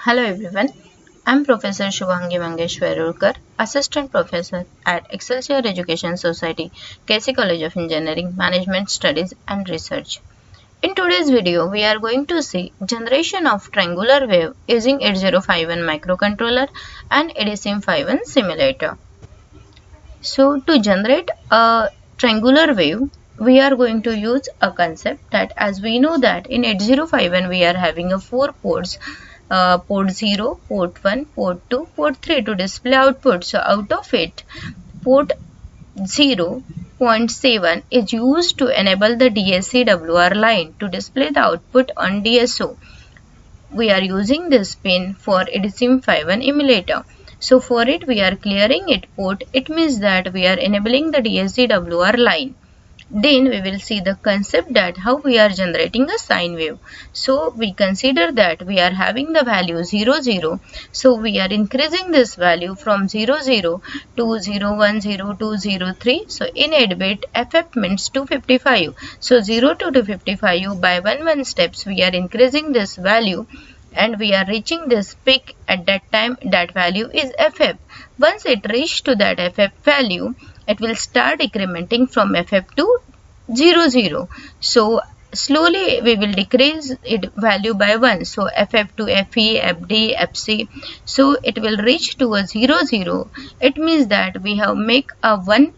Hello everyone, I'm Professor Shubhangi Mangeshwarkar, Assistant Professor at Excelsior Education Society, KC College of Engineering, Management Studies and Research. In today's video, we are going to see generation of triangular wave using 8051 microcontroller and ADSIM51 simulator. So to generate a triangular wave, we are going to use a concept that, as we know that in 8051 we are having a 4 ports, port 0, port 1, port 2, port 3 to display output. So out of it, port 0.7 is used to enable the DSC-WR line to display the output on DSO. We are using this pin for ADSIM51 emulator. So for it we are clearing it port. It means that we are enabling the DSC-WR line. Then we will see the concept that how we are generating a sine wave. So we consider that we are having the value 0, 0. So we are increasing this value from 0, 0 to 0, 1, 0, 2, 0, 3. So in 8-bit FF means 255. So 0 to 255 by 1 steps we are increasing this value and we are reaching this peak. At that time that value is FF. Once it reaches to that FF value, it will start decrementing from FF to 0, 0. So slowly we will decrease its value by 1. So FF to FE, FD, FC. So it will reach to a 0, 0. It means that we have make a one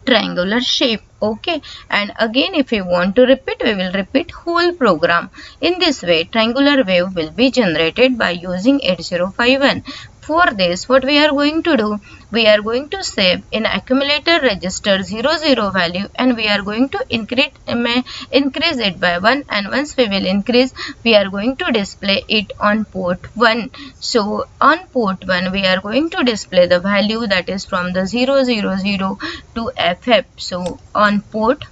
triangular shape. Okay, and again if we want to repeat, we will repeat whole program. In this way triangular wave will be generated by using 8051. For this, what we are going to do, we are going to save in accumulator register 00 value and we are going to increase it by 1, and once we will increase, we are going to display it on port 1. So on port 1 we are going to display the value that is from the 000 to FF. So on port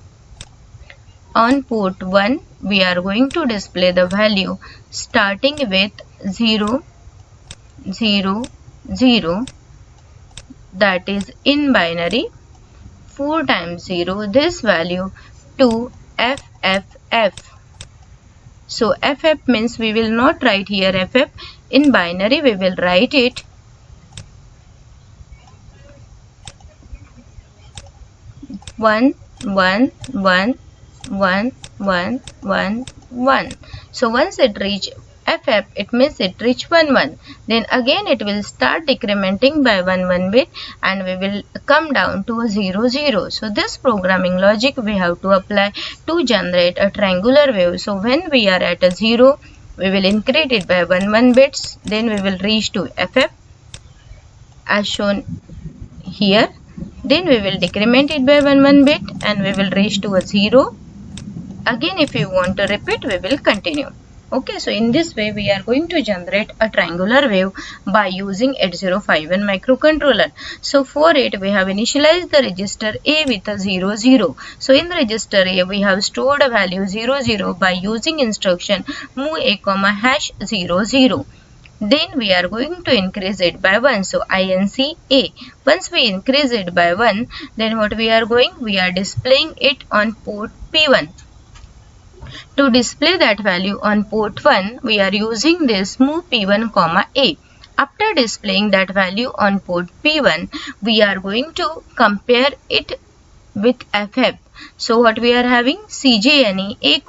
1 we are going to display the value starting with 0, 0, 0, that is in binary 4 times 0, this value to FFF. So FF means we will not write here FF. In binary we will write it 1, 1, 1, 1, 1, 1, 1. So once it reach FF, it means it reach 1, 1. Then again it will start decrementing by 1 bit and we will come down to a 0, 0. So this programming logic we have to apply to generate a triangular wave. So when we are at a 0, we will increase it by 1 bits. Then we will reach to FF as shown here. Then we will decrement it by 1 bit and we will reach to a 0. Again if we want to repeat, we will continue. Okay, so in this way we are going to generate a triangular wave by using 8051 microcontroller. So for it we have initialized the register A with a 0, 0. So in register A we have stored a value 0, 0 by using instruction move A, hash 0, 0. Then we are going to increase it by 1. So INC A. Once we increase it by 1, then what we are going? We are displaying it on port P1. To display that value on port 1, we are using this move P1, A. After displaying that value on port P1, we are going to compare it with FF. So what we are having? CJNE A,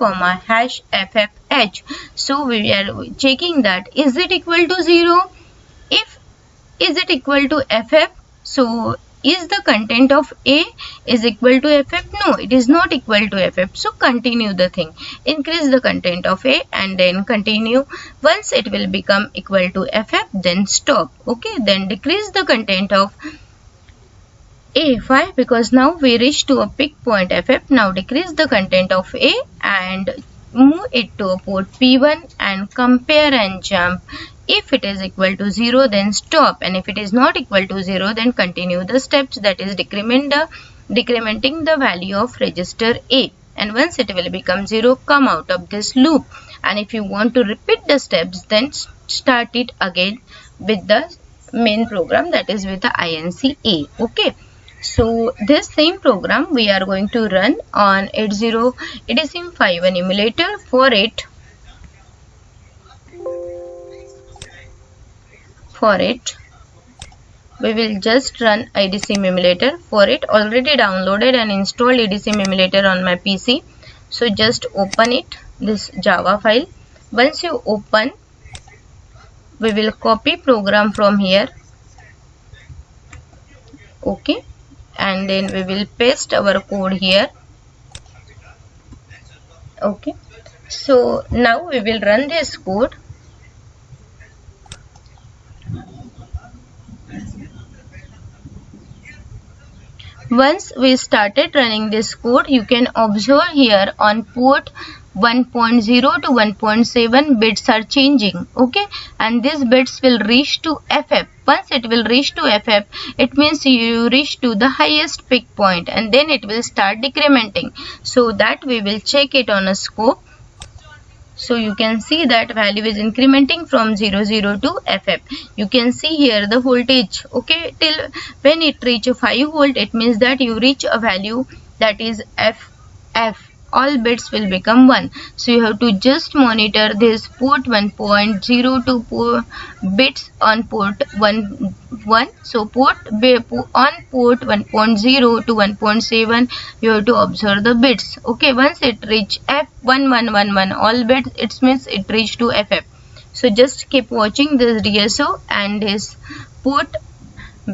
hash FFH. So we are checking that is it equal to 0? If is it equal to FF, so is the content of A is equal to FF? No, it is not equal to FF. So continue the thing. Increase the content of A and then continue. Once it will become equal to FF, then stop. Okay, then decrease the content of A. Why? Because now we reach to a peak point FF. Now decrease the content of A and move it to a port P1 and compare and jump. If it is equal to 0, then stop, and if it is not equal to 0, then continue the steps, that is decrementing the value of register A. And once it will become 0, come out of this loop. And if you want to repeat the steps, then start it again with the main program, that is with the INC A. Okay. So this same program we are going to run on 8051 emulator. For it For it, we will just run EDSIM emulator. For it, already downloaded and installed EDSIM emulator on my PC. So just open it, this Java file. Once you open, we will copy program from here. Okay, and then we will paste our code here. Okay, so now we will run this code. Once we started running this code, you can observe here on port 1.0 to 1.7 bits are changing. Okay, and these bits will reach to FF. Once it will reach to FF, it means you reach to the highest peak point, and then it will start decrementing. So that we will check it on a scope. So you can see that value is incrementing from 00 to FF. You can see here the voltage. Okay, till when it reaches 5 volt, it means that you reach a value that is FF. All bits will become 1. So you have to just monitor this port 1.0 to bits on port 1. So on port 1.0 to 1.7, you have to observe the bits. Okay, once it reach F1111 all bits, it means it reached to FF. So just keep watching this DSO and this port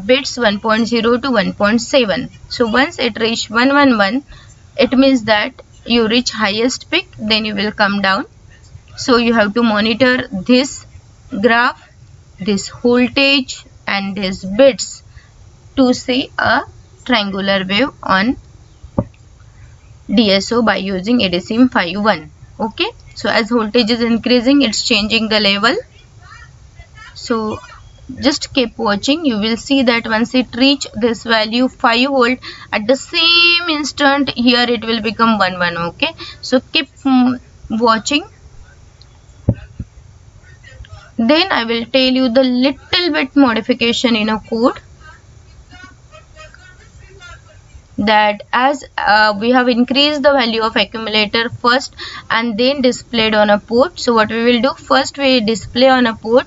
bits 1.0 to 1.7. So once it reach 111, it means that you reach highest peak, then you will come down. So you have to monitor this graph, this voltage and this bits to see a triangular wave on DSO by using EDSIM 5.1. Okay, so as voltage is increasing, it's changing the level. So just keep watching. You will see that once it reach this value 5 volt, at the same instant here it will become 1. Okay, so keep watching. Then I will tell you the little bit modification in a code, that as we have increased the value of accumulator first and then displayed on a port. So what we will do, first we display on a port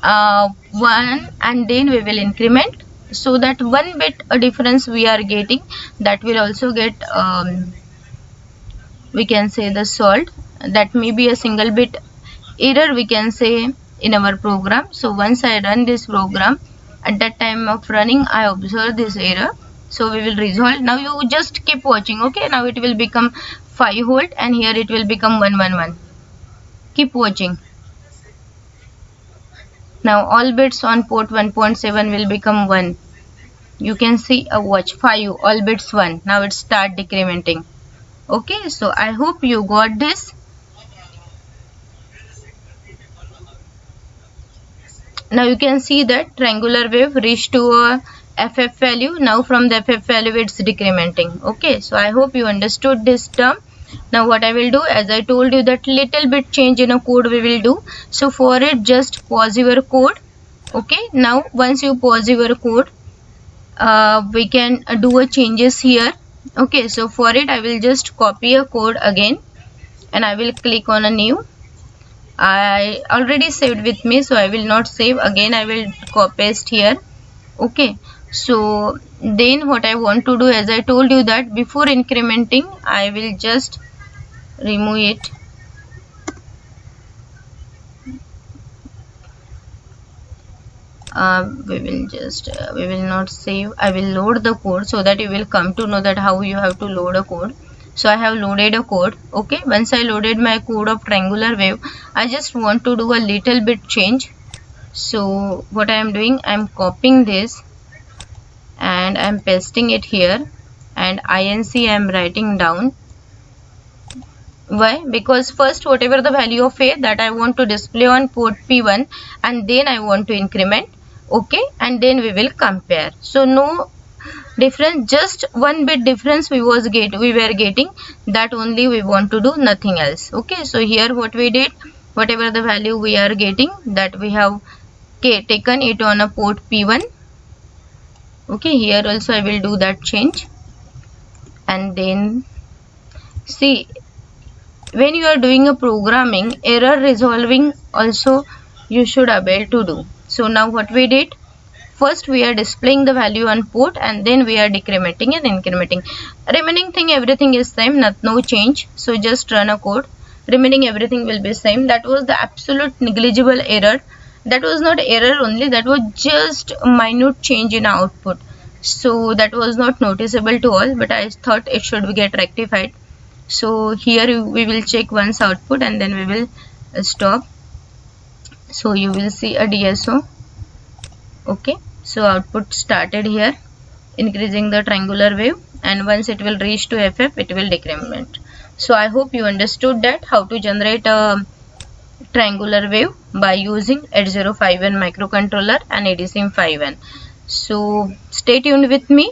1 and then we will increment, so that 1 bit a difference we are getting, that will also get we can say the solved. That may be a single bit error we can say in our program. So once I run this program, at that time of running I observe this error. So we will resolve. Now you just keep watching. Okay, now it will become 5 volt and here it will become 111. Keep watching. Now all bits on port 1.7 will become 1. You can see watch 5, all bits 1. Now it start decrementing. Okay, so I hope you got this. Now you can see that triangular wave reached to a FF value. Now from the FF value it's decrementing. Okay, so I hope you understood this term. Now what I will do, as I told you that little bit change in a code we will do. So for it, just pause your code. Okay, now once you pause your code, we can do a changes here. Okay, so for it I will just copy a code again and I will click on a new. I already saved with me, so I will not save again. I will copy paste here. Okay, so then what I want to do, as I told you that before incrementing I will just remove it. We will not save. I will load the code so that you will come to know that how you have to load a code. So I have loaded a code. Okay, once I loaded my code of triangular wave, I just want to do a little bit change. So what I am doing, I am copying this and I am pasting it here, and INC I am writing down. Why? Because first whatever the value of A that I want to display on port P1 and then I want to increment. Okay, and then we will compare. So no difference, just 1 bit difference we were getting, that only we want to do, nothing else. Okay, so here what we did, whatever the value we are getting, that we have taken it on a port P1. Okay, here also I will do that change. And then see, when you are doing a programming, error resolving also you should able to do. So now what we did, first we are displaying the value on port and then we are decrementing and incrementing. Remaining thing everything is same, no change. So just run a code, remaining everything will be same. That was the absolute negligible error. That was not error only, that was just a minute change in output. So that was not noticeable to all, but I thought it should get rectified. So here we will check once output and then we will stop. So you will see a DSO. Okay, so output started here, increasing the triangular wave, and once it will reach to FF, it will decrement. So I hope you understood that how to generate a triangular wave by using 8051 microcontroller and ADSIM 5N. So stay tuned with me.